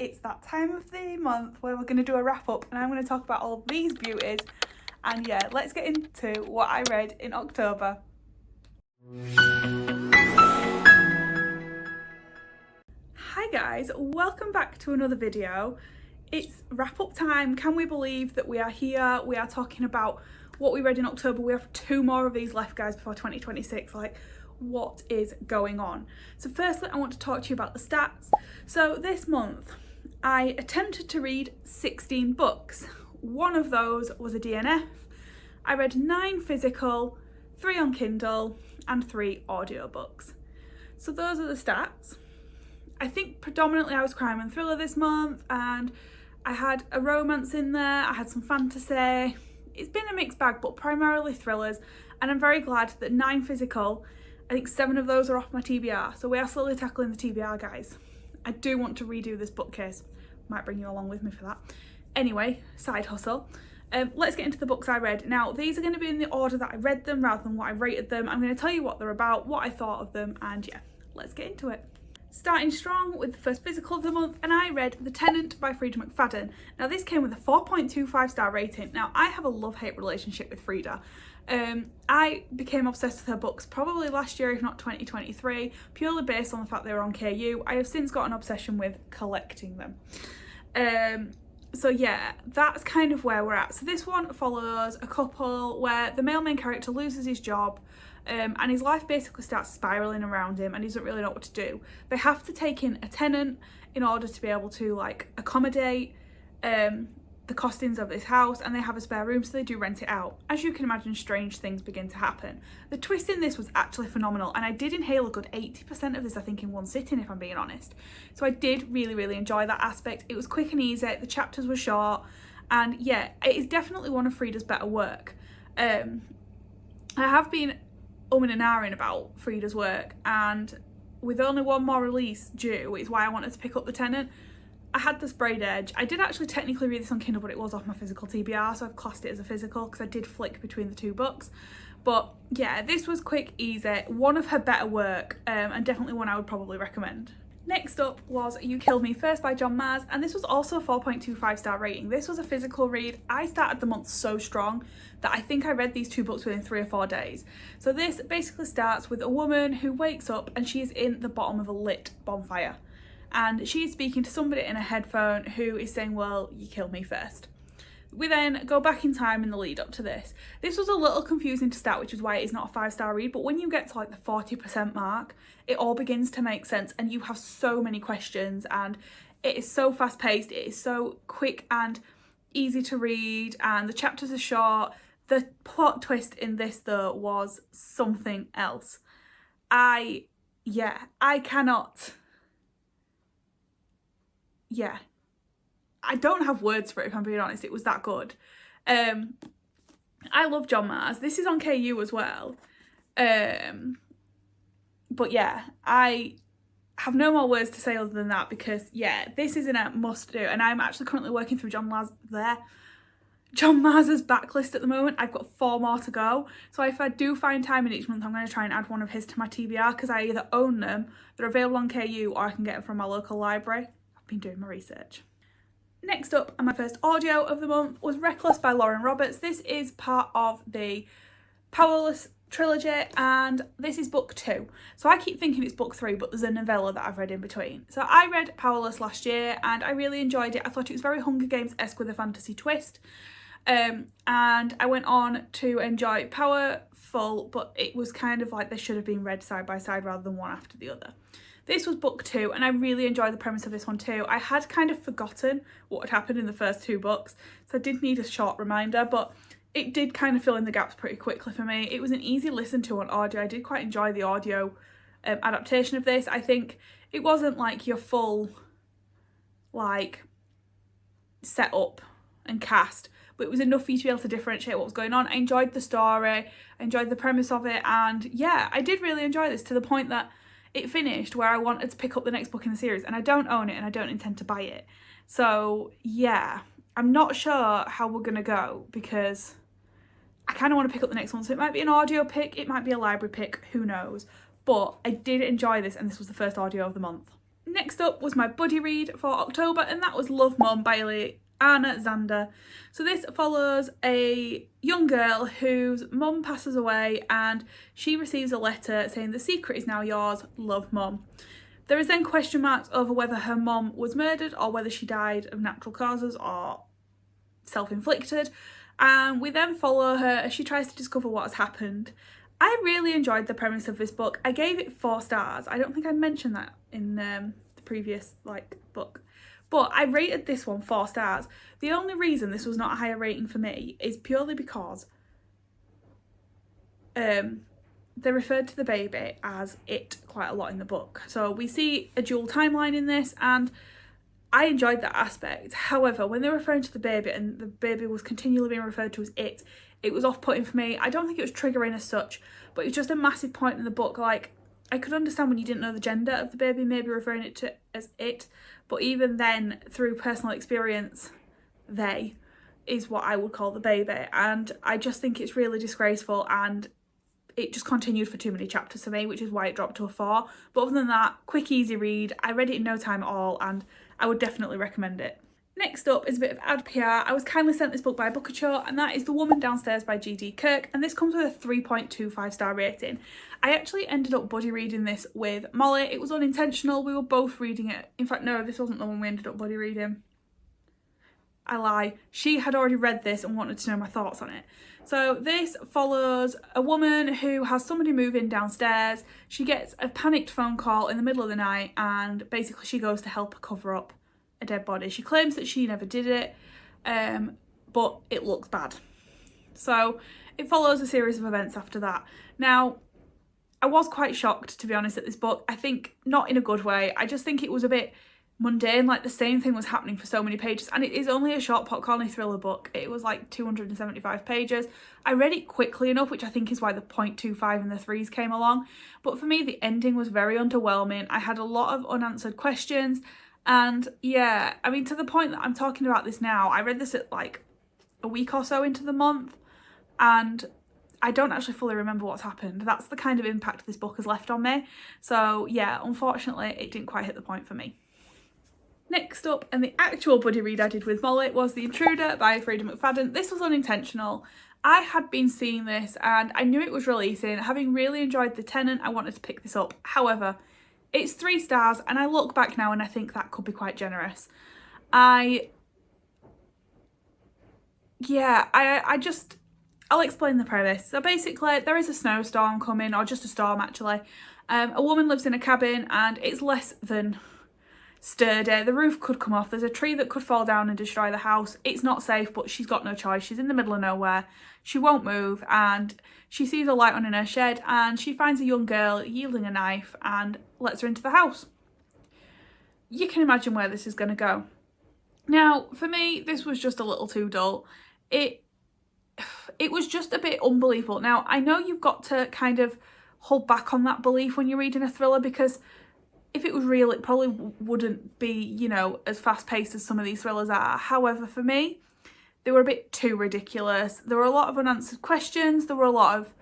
it's that time of the month where we're going to do a wrap up and I'm going to talk about all of these beauties. And yeah, let's get into what I read in October. Hi guys, welcome back to another video. It's wrap up time. Can we believe that we are here? We are talking about what we read in October. We have 2 more of these left, guys, before 2026. Like, what is going on? So firstly, I want to talk to you about the stats. So this month I attempted to read 16 books. One of those was a DNF. I read 9 physical, 3 on Kindle and 3 audiobooks. So those are the stats. I think predominantly I was crime and thriller this month, and I had a romance in there, I had some fantasy. It's been a mixed bag, but primarily thrillers, and I'm very glad that 9 physical, I think 7 of those are off my TBR, so we are slowly tackling the TBR, guys. I do want to redo this bookcase, might bring you along with me for that. Anyway, side hustle. Let's get into the books I read. Now, these are going to be in the order that I read them rather than what I rated them. I'm going to tell you what they're about, what I thought of them, and yeah, let's get into it. Starting strong with the first physical of the month, and I read The Tenant by Frida McFadden. Now this came with a 4.25 star rating. Now I have a love-hate relationship with Frida. I became obsessed with her books probably last year, if not 2023, purely based on the fact they were on KU. I have since got an obsession with collecting them. So yeah, that's kind of where we're at. So this one follows a couple where the male main character loses his job, and his life basically starts spiraling around him and he doesn't really know what to do. They have to take in a tenant in order to be able to like accommodate the costings of this house, and they have a spare room, so they do rent it out. As you can imagine, strange things begin to happen. The twist in this was actually phenomenal, and I did inhale a good 80% of this, I think, in one sitting, if I'm being honest. So I did really enjoy that aspect. It was quick and easy, the chapters were short, and yeah, it is definitely one of Frida's better work. I have been umming and ahhing about Frida's work, and with only one more release due, is why I wanted to pick up The Tenant. I had the sprayed edge. I did actually technically read this on Kindle, but it was off my physical TBR, so I've classed it as a physical because I did flick between the 2 books. But yeah, this was quick, easy, one of her better work, and definitely one I would probably recommend. Next up was You Killed Me First by John Mars, and this was also a 4.25 star rating. This was a physical read. I started the month so strong that I think I read these 2 books within 3 or 4 days. So this basically starts with a woman who wakes up and she is in the bottom of a lit bonfire. And she's speaking to somebody in a headphone who is saying, well, you killed me first. We then go back in time in the lead up to this. This was a little confusing to start, which is why it is not a 5-star read, but when you get to like the 40% mark, it all begins to make sense and you have so many questions, and it is so fast paced, it is so quick and easy to read, and the chapters are short. The plot twist in this though was something else. I don't have words for it, if I'm being honest. It was that good. I love John Mars. This is on KU as well. But yeah, I have no more words to say other than that, because yeah, this is a must do, and I'm actually currently working through John Mars's backlist at the moment. I've got 4 more to go, so if I do find time in each month, I'm going to try and add one of his to my TBR, because I either own them, they're available on KU, or I can get them from my local library. I've been doing my research. Next up, and my first audio of the month, was Reckless by Lauren Roberts. This is part of the Powerless trilogy, and this is book 2. So I keep thinking it's book 3, but there's a novella that I've read in between. So I read Powerless last year and I really enjoyed it. I thought it was very Hunger Games-esque with a fantasy twist. And I went on to enjoy Powerful, but it was kind of like they should have been read side by side rather than one after the other. This was book 2, and I really enjoyed the premise of this one too. I had kind of forgotten what had happened in the first 2 books, so I did need a short reminder, but it did kind of fill in the gaps pretty quickly for me. It was an easy listen to on audio. I did quite enjoy the audio adaptation of this. I think it wasn't like your full like set up and cast, but it was enough for you to be able to differentiate what was going on. I enjoyed the story, I enjoyed the premise of it, and yeah, I did really enjoy this, to the point that it finished where I wanted to pick up the next book in the series, and I don't own it and I don't intend to buy it. So yeah, I'm not sure how we're gonna go, because I kind of want to pick up the next one, so it might be an audio pick, it might be a library pick, who knows. But I did enjoy this, and this was the first audio of the month. Next up was my buddy read for October, and that was Love Mum by Anna Zander. So this follows a young girl whose mum passes away and she receives a letter saying the secret is now yours, love mum. There is then question marks over whether her mum was murdered or whether she died of natural causes or self-inflicted, and we then follow her as she tries to discover what has happened. I really enjoyed the premise of this book. I gave it 4 stars. I don't think I mentioned that in the previous book, but I rated this one 4 stars. The only reason this was not a higher rating for me is purely because they referred to the baby as it quite a lot in the book. So we see a dual timeline in this, and I enjoyed that aspect. However, when they were referring to the baby and the baby was continually being referred to as it was off-putting for me. I don't think it was triggering as such, but it was just a massive point in the book. Like, I could understand when you didn't know the gender of the baby, maybe referring it to as it, but even then, through personal experience, they is what I would call the baby. And I just think it's really disgraceful, and it just continued for too many chapters for me, which is why it dropped to a 4. But other than that, quick, easy read. I read it in no time at all, and I would definitely recommend it. Next up is a bit of ad PR. I was kindly sent this book by Bookacho, and that is The Woman Downstairs by G.D. Kirk, and this comes with a 3.25 star rating. I actually ended up buddy reading this with Molly. It was unintentional. We were both reading it. In fact, no, this wasn't the one we ended up buddy reading. I lie. She had already read this and wanted to know my thoughts on it. So this follows a woman who has somebody move in downstairs. She gets a panicked phone call in the middle of the night, and basically she goes to help her cover up a dead body. She claims that she never did it, but it looks bad. So it follows a series of events after that. Now, I was quite shocked, to be honest, at this book. I think not in a good way. I just think it was a bit mundane, like the same thing was happening for so many pages, and it is only a short popcorny thriller book. It was like 275 pages. I read it quickly enough, which I think is why the 0.25 and the 3s came along, but for me the ending was very underwhelming. I had a lot of unanswered questions, and yeah, I mean, to the point that I'm talking about this now. I read this at like a week or so into the month, and I don't actually fully remember what's happened. That's the kind of impact this book has left on me. So yeah, unfortunately it didn't quite hit the point for me. Next up, and the actual buddy read I did with Molly, was The Intruder by Freida McFadden. This was unintentional. I had been seeing this and I knew it was releasing. Having really enjoyed The Tenant, I wanted to pick this up. However, it's 3 stars, and I look back now and I think that could be quite generous. I'll explain the premise. So basically, there is a snowstorm coming, or just a storm actually. A woman lives in a cabin and it's less than sturdy. The roof could come off. There's a tree that could fall down and destroy the house. It's not safe, but she's got no choice. She's in the middle of nowhere. She won't move, and she sees a light on in her shed, and she finds a young girl yielding a knife and lets her into the house. You can imagine where this is going to go. Now, for me, this was just a little too dull. It was just a bit unbelievable. Now, I know you've got to kind of hold back on that belief when you're reading a thriller, because if it was real, it probably wouldn't be, you know, as fast-paced as some of these thrillers are. However, for me, they were a bit too ridiculous. There were a lot of unanswered questions. There were a lot of,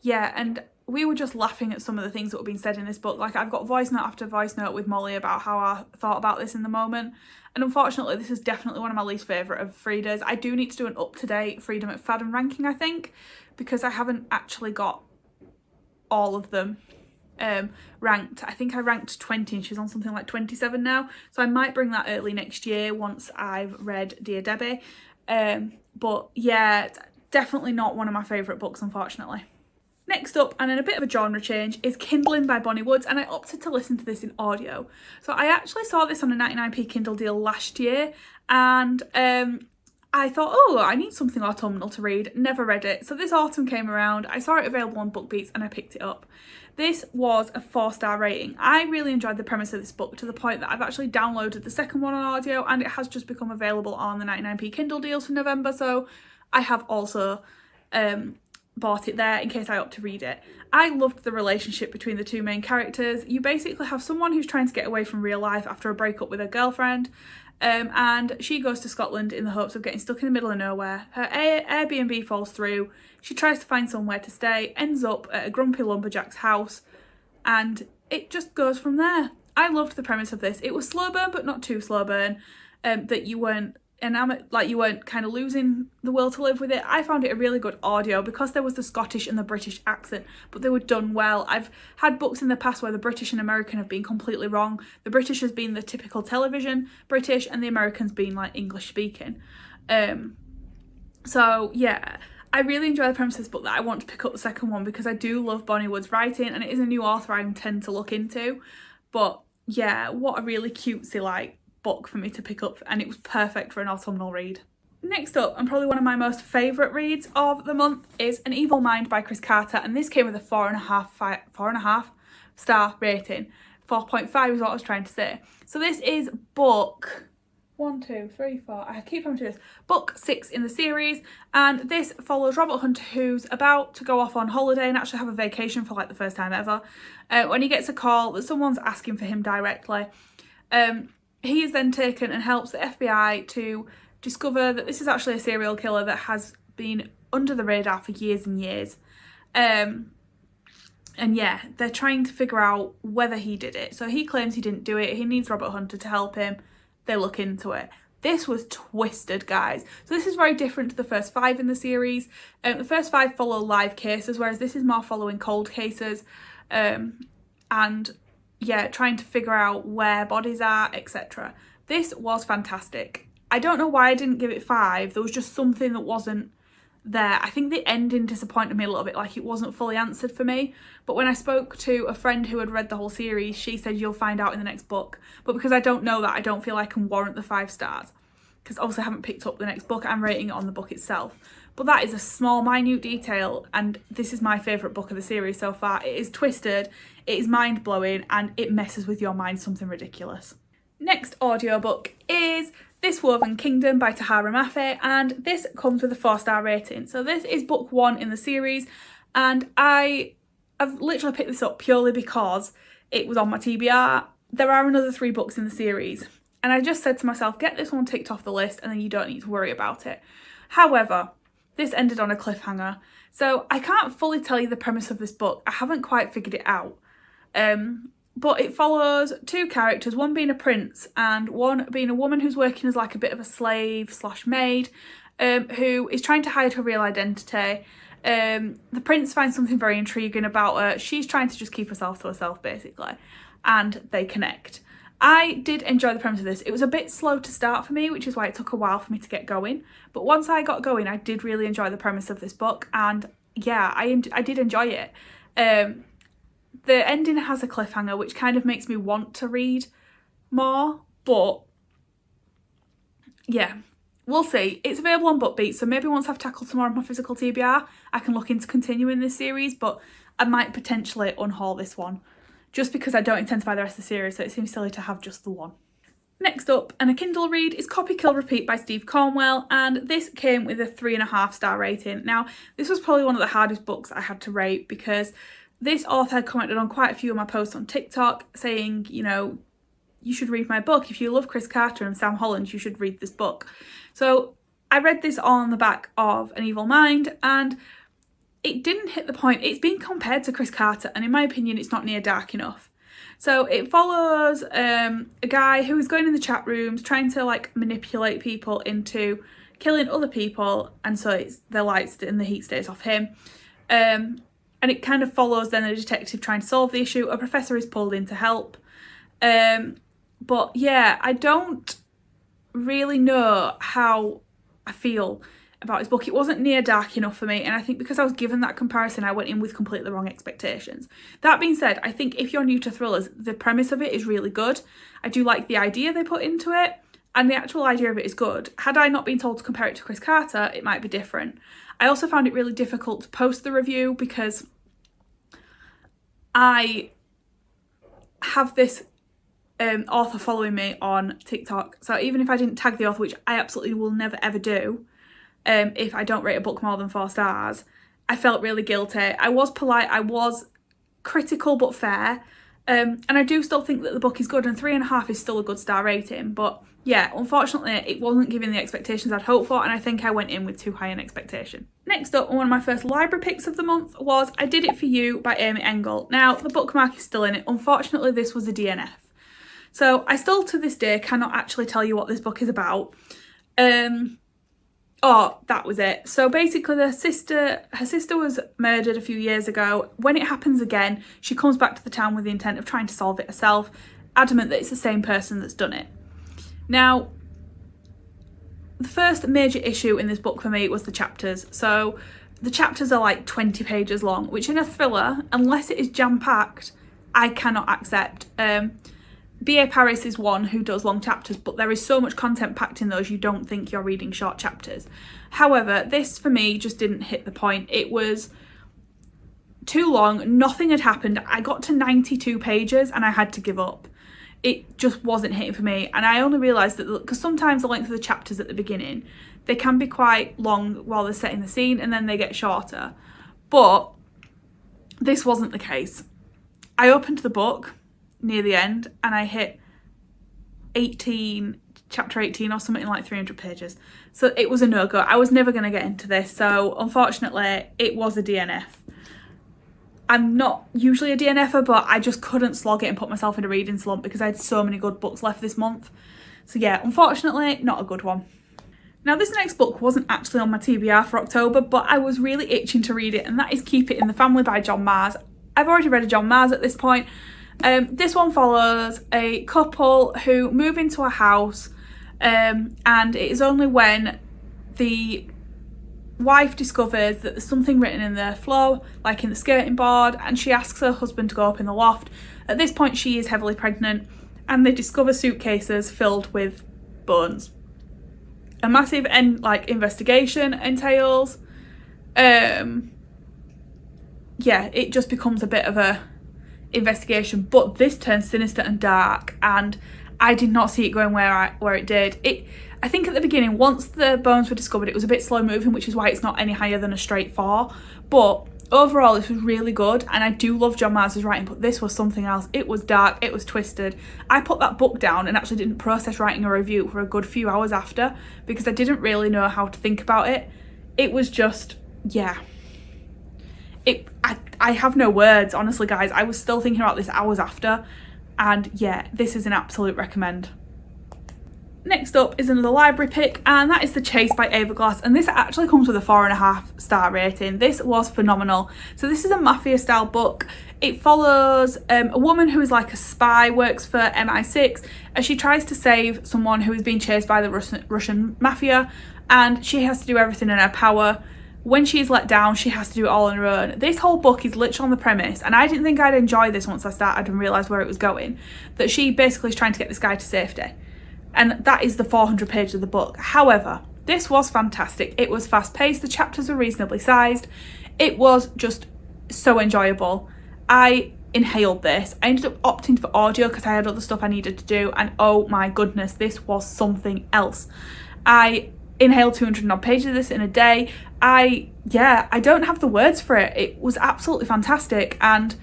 and we were just laughing at some of the things that were being said in this book. Like, I've got voice note after voice note with Molly about how I thought about this in the moment. And unfortunately, this is definitely one of my least favourite of Freida's. I do need to do an up-to-date Freida McFadden ranking, I think, because I haven't actually got all of them ranked. I think I ranked 20 and she's on something like 27 now. So I might bring that early next year once I've read Dear Debbie. But yeah, definitely not one of my favourite books, unfortunately. Next up, and in a bit of a genre change, is Kindling by Bonnie Woods, and I opted to listen to this in audio. So I actually saw this on a 99p Kindle deal last year, and I thought, oh, I need something autumnal to read. Never read it. So this autumn came around, I saw it available on BookBeats and I picked it up. This was a 4-star rating. I really enjoyed the premise of this book, to the point that I've actually downloaded the second one on audio, and it has just become available on the 99p Kindle deals for November. So I have also bought it there in case I opt to read it. I loved the relationship between the 2 main characters. You basically have someone who's trying to get away from real life after a breakup with her girlfriend, and she goes to Scotland in the hopes of getting stuck in the middle of nowhere. Her Airbnb falls through. She tries to find somewhere to stay, ends up at a grumpy lumberjack's house, and it just goes from there. I loved the premise of this. It was slow burn, but not too slow burn, that you weren't enamored, like you weren't kind of losing the will to live with it. I found it a really good audio because there was the Scottish and the British accent, but they were done well. I've had books in the past where the British and American have been completely wrong. The British has been the typical television British and the Americans being like English speaking. So yeah, I really enjoy the premise of this book, that I want to pick up the second one because I do love Bonnie Wood's writing, and it is a new author I intend to look into. But yeah, what a really cutesy like book for me to pick up, and it was perfect for an autumnal read. Next up, and probably one of my most favourite reads of the month, is An Evil Mind by Chris Carter, and this came with a 4.5 star rating. 4.5 is what I was trying to say. So this is book 1, 2, 3, 4, I keep having to do this, book 6 in the series, and this follows Robert Hunter, who's about to go off on holiday and actually have a vacation for like the first time ever, when he gets a call that someone's asking for him directly. He is then taken and helps the FBI to discover that this is actually a serial killer that has been under the radar for years and years. And yeah, they're trying to figure out whether he did it. So he claims he didn't do it. He needs Robert Hunter to help him. They look into it. This was twisted, guys. So this is very different to the first 5 in the series. The first 5 follow live cases, whereas this is more following cold cases. And yeah, trying to figure out where bodies are, etc. This was fantastic. I don't know why I didn't give it 5. There was just something that wasn't there. I think the ending disappointed me a little bit, like it wasn't fully answered for me. But when I spoke to a friend who had read the whole series, she said you'll find out in the next book. But because I don't know that, I don't feel I can warrant the 5 stars. Because obviously I haven't picked up the next book. I'm rating it on the book itself. But that is a small, minute detail, and this is my favourite book of the series so far. It is twisted, it is mind-blowing, and it messes with your mind something ridiculous. Next audiobook is This Woven Kingdom by Tahara Mafe, and this comes with a 4-star rating. So this is book 1 in the series, and I've literally picked this up purely because it was on my TBR. There are another 3 books in the series, and I just said to myself, get this one ticked off the list and then you don't need to worry about it. However, this ended on a cliffhanger, so I can't fully tell you the premise of this book. I haven't quite figured it out. But it follows 2 characters, one being a prince and one being a woman who's working as like a bit of a slave / maid, who is trying to hide her real identity. The prince finds something very intriguing about her. She's trying to just keep herself to herself, basically, and they connect. I did enjoy the premise of this. It was a bit slow to start for me, which is why it took a while for me to get going. But once I got going, I did really enjoy the premise of this book, and yeah, I did enjoy it. The ending has a cliffhanger, which kind of makes me want to read more, but yeah, we'll see. It's available on BookBeat, so maybe once I've tackled some more of my physical TBR, I can look into continuing this series, but I might potentially unhaul this one, just because I don't intend to buy the rest of the series, so it seems silly to have just the one. Next up, and a Kindle read, is Copy Kill Repeat by Steve Cornwell, and this came with a 3.5 star rating. Now, this was probably one of the hardest books I had to rate because this author had commented on quite a few of my posts on TikTok saying, you know, you should read my book. If you love Chris Carter and Sam Holland, you should read this book. So I read this on the back of An Evil Mind, and it didn't hit the point. It's been compared to Chris Carter, and in my opinion, it's not near dark enough. So it follows a guy who is going in the chat rooms trying to like manipulate people into killing other people, and so the lights and the heat stays off him. And it kind of follows then a detective trying to solve the issue. A professor is pulled in to help. But yeah, I don't really know how I feel about this book. It wasn't near dark enough for me, and I think because I was given that comparison, I went in with completely wrong expectations. That being said, I think if you're new to thrillers, the premise of it is really good. I do like the idea they put into it, and the actual idea of it is good. Had I not been told to compare it to Chris Carter, it might be different. I also found it really difficult to post the review because I have this author following me on TikTok, so even if I didn't tag the author, which I absolutely will never ever do, if I don't rate a book more than 4 stars, I felt really guilty. I was polite, I was critical but fair, and I do still think that the book is good, and 3.5 is still a good star rating, but yeah, unfortunately it wasn't giving the expectations I'd hoped for, and I think I went in with too high an expectation. Next up, one of my first library picks of the month was I Did It For You by Amy Engel. Now, the bookmark is still in it. Unfortunately, this was a DNF. So I still to this day cannot actually tell you what this book is about. Oh, that was it. So basically her sister was murdered a few years ago. When it happens again, she comes back to the town with the intent of trying to solve it herself, adamant that it's the same person that's done it. Now, the first major issue in this book for me was the chapters. So the chapters are like 20 pages long, which in a thriller, unless it is jam-packed, I cannot accept. B.A. Paris is one who does long chapters, but there is so much content packed in those you don't think you're reading short chapters. However, this for me just didn't hit the point. It was too long, nothing had happened. I got to 92 pages and I had to give up. It just wasn't hitting for me, and I only realised that because sometimes the length of the chapters at the beginning, they can be quite long while they're setting the scene and then they get shorter. But this wasn't the case. I opened the book near the end and I hit chapter 18 or something like 300 pages. So it was a no-go. I was never going to get into this. So unfortunately it was a DNF. I'm not usually a DNFer, but I just couldn't slog it and put myself in a reading slump because I had so many good books left this month. So yeah, unfortunately, not a good one. Now this next book wasn't actually on my TBR for October, but I was really itching to read it, and that is Keep It in the Family by John Marrs. I've already read a John Marrs at this point. This one follows a couple who move into a house, and it is only when the wife discovers that there's something written in the floor, like in the skirting board, and she asks her husband to go up in the loft. At this point she is heavily pregnant and they discover suitcases filled with bones. A massive investigation entails. Yeah, it just becomes a bit of a investigation, but this turns sinister and dark, and I did not see it going where it did. I think at the beginning, once the bones were discovered, it was a bit slow moving, which is why it's not any higher than a straight 4. But overall, this was really good, and I do love John Marrs' writing, but this was something else. It was dark, it was twisted. I put that book down and actually didn't process writing a review for a good few hours after, because I didn't really know how to think about it. It was just, yeah. I have no words, honestly, guys. I was still thinking about this hours after, and yeah, this is an absolute recommend. Next up is another library pick, and that is The Chase by Ava Glass, and this actually comes with a 4.5 star rating. This was phenomenal. So this is a mafia style book. It follows a woman who is like a spy, works for MI6, as she tries to save someone who is being chased by the Russian mafia, and she has to do everything in her power. When she is let down, she has to do it all on her own. This whole book is literally on the premise, and I didn't think I'd enjoy this once I started and realised where it was going, that she basically is trying to get this guy to safety. And that is the 400 pages of the book. However, this was fantastic. It was fast paced, the chapters were reasonably sized. It was just so enjoyable. I inhaled this. I ended up opting for audio because I had other stuff I needed to do, and oh my goodness, this was something else. I inhaled 200 odd pages of this in a day. I don't have the words for it. It was absolutely fantastic, and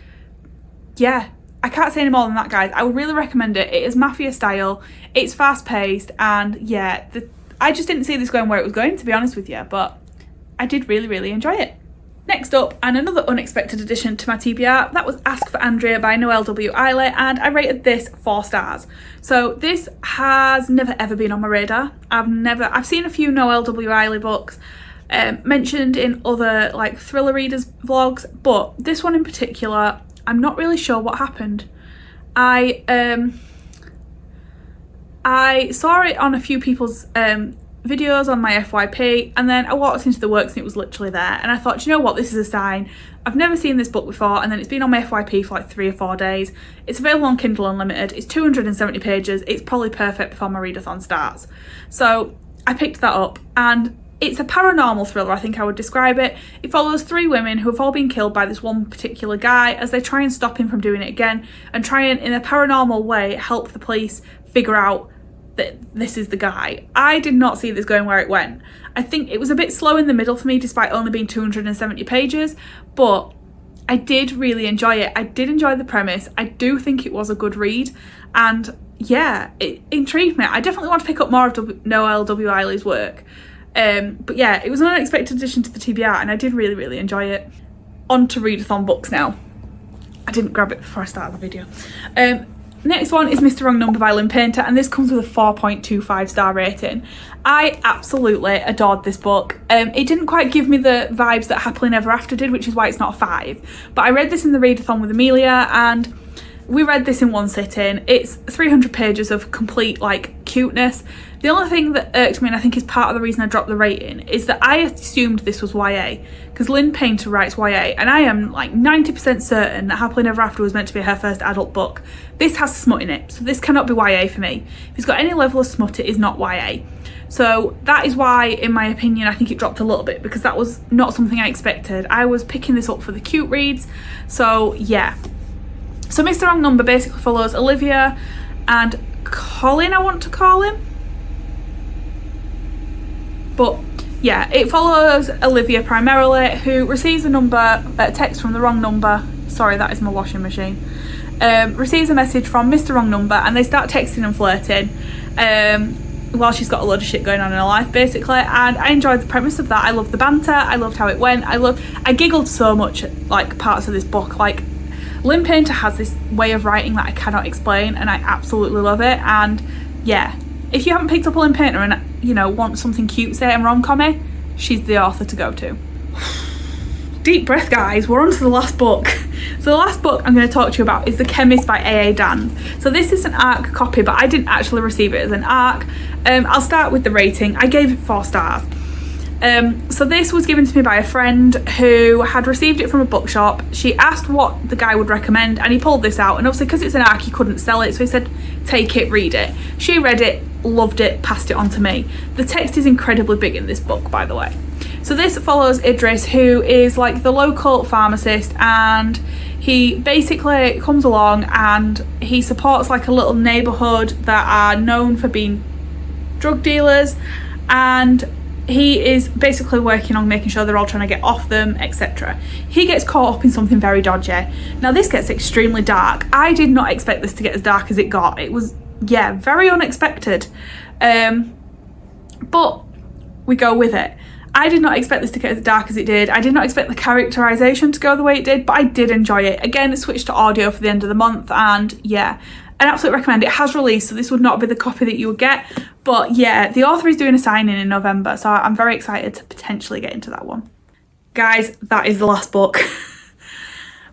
yeah, I can't say any more than that, guys. I would really recommend it. It is mafia style, it's fast paced, and yeah, I just didn't see this going where it was going, to be honest with you, but I did really, really enjoy it. Next up, and another unexpected addition to my TBR, that was Ask for Andrea by Noelle W. Eiley, and I rated this 4 stars. So this has never ever been on my radar. I've seen a few Noelle W. Eiley books mentioned in other like thriller readers vlogs, but this one in particular, I'm not really sure what happened. I saw it on a few people's videos on my FYP, and then I walked into the works and it was literally there, and I thought, you know what, this is a sign. I've never seen this book before, and then it's been on my FYP for like 3 or 4 days. It's available on Kindle Unlimited. It's 270 pages. It's probably perfect before my readathon starts. So I picked that up, and it's a paranormal thriller, I think I would describe it. It follows 3 women who have all been killed by this one particular guy as they try and stop him from doing it again, and try and, in a paranormal way, help the police figure out that this is the guy. I did not see this going where it went. I think it was a bit slow in the middle for me, despite only being 270 pages, but I did really enjoy it. I did enjoy the premise. I do think it was a good read, and yeah, it intrigued me. I definitely want to pick up more of Noelle W. Eiley's work. But yeah, it was an unexpected addition to the TBR, and I did really, really enjoy it. On to readathon books now. I didn't grab it before I started the video. Next one is Mr. Wrong Number by Lynn Painter, and this comes with a 4.25 star rating. I absolutely adored this book. It didn't quite give me the vibes that Happily Never After did, which is why it's not a 5. But I read this in the readathon with Amelia, and we read this in one sitting. It's 300 pages of complete like cuteness. The only thing that irked me, and I think is part of the reason I dropped the rating, is that I assumed this was YA, because Lynn Painter writes YA, and I am like 90% certain that Happily Never After was meant to be her first adult book. This has smut in it, so this cannot be YA for me. If it's got any level of smut, it is not YA. So that is why, in my opinion, I think it dropped a little bit, because that was not something I expected. I was picking this up for the cute reads, so yeah. So Mr. Wrong Number basically follows Olivia and Colin, I want to call him. But yeah, it follows Olivia primarily, who receives a text from the wrong number. Sorry, that is my washing machine. Receives a message from Mr. Wrong Number, and they start texting and flirting while she's got a load of shit going on in her life, basically. And I enjoyed the premise of that. I loved the banter. I loved how it went. I giggled so much at like parts of this book. Like, Lynn Painter has this way of writing that I cannot explain, and I absolutely love it. And yeah, if you haven't picked up a Lynn Painter and, you know, want something cute, say, and rom-commy, she's the author to go to. Deep breath, guys. We're on to the last book. So the last book I'm going to talk to you about is The Chemist by A.A. Dan. So this is an ARC copy, but I didn't actually receive it as an ARC. I'll start with the rating. I gave it 4 stars. So this was given to me by a friend who had received it from a bookshop. She asked what the guy would recommend, and he pulled this out, and obviously because it's an ARC he couldn't sell it, so he said take it, read it. She read it, loved it, passed it on to me. The text is incredibly big in this book, by the way. So this follows Idris, who is like the local pharmacist, and he basically comes along and he supports like a little neighbourhood that are known for being drug dealers, and he is basically working on making sure they're all trying to get off them, etc. He gets caught up in something very dodgy. Now this gets extremely dark. I did not expect this to get as dark as it got. It was, yeah, very unexpected. But we go with it. I did not expect this to get as dark as it did. I did not expect the characterization to go the way it did, but I did enjoy it. Again, it switched to audio for the end of the month, and yeah, I'd absolutely recommend it. It has released, so this would not be the copy that you would get. But yeah, the author is doing a signing in November, so I'm very excited to potentially get into that one. Guys, that is the last book.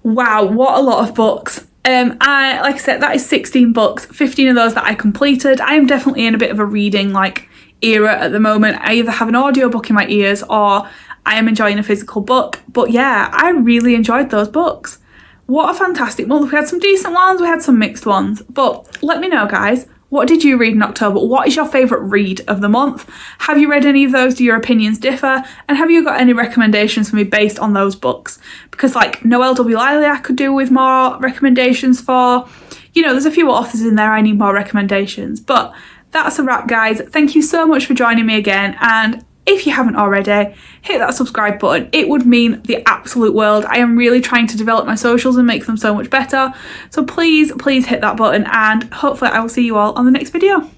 Wow, what a lot of books. Like I said, that is 16 books, 15 of those that I completed. I am definitely in a bit of a reading like era at the moment. I either have an audiobook in my ears or I am enjoying a physical book. But yeah, I really enjoyed those books. What a fantastic month. We had some decent ones, we had some mixed ones. But let me know, guys, what did you read in October? What is your favourite read of the month? Have you read any of those? Do your opinions differ? And have you got any recommendations for me based on those books? Because like Noelle W. Liley I could do with more recommendations for. You know, there's a few authors in there I need more recommendations. But that's a wrap, guys. Thank you so much for joining me again. And if you haven't already, hit that subscribe button. It would mean the absolute world. I am really trying to develop my socials and make them so much better. So please, please hit that button, and hopefully I will see you all on the next video.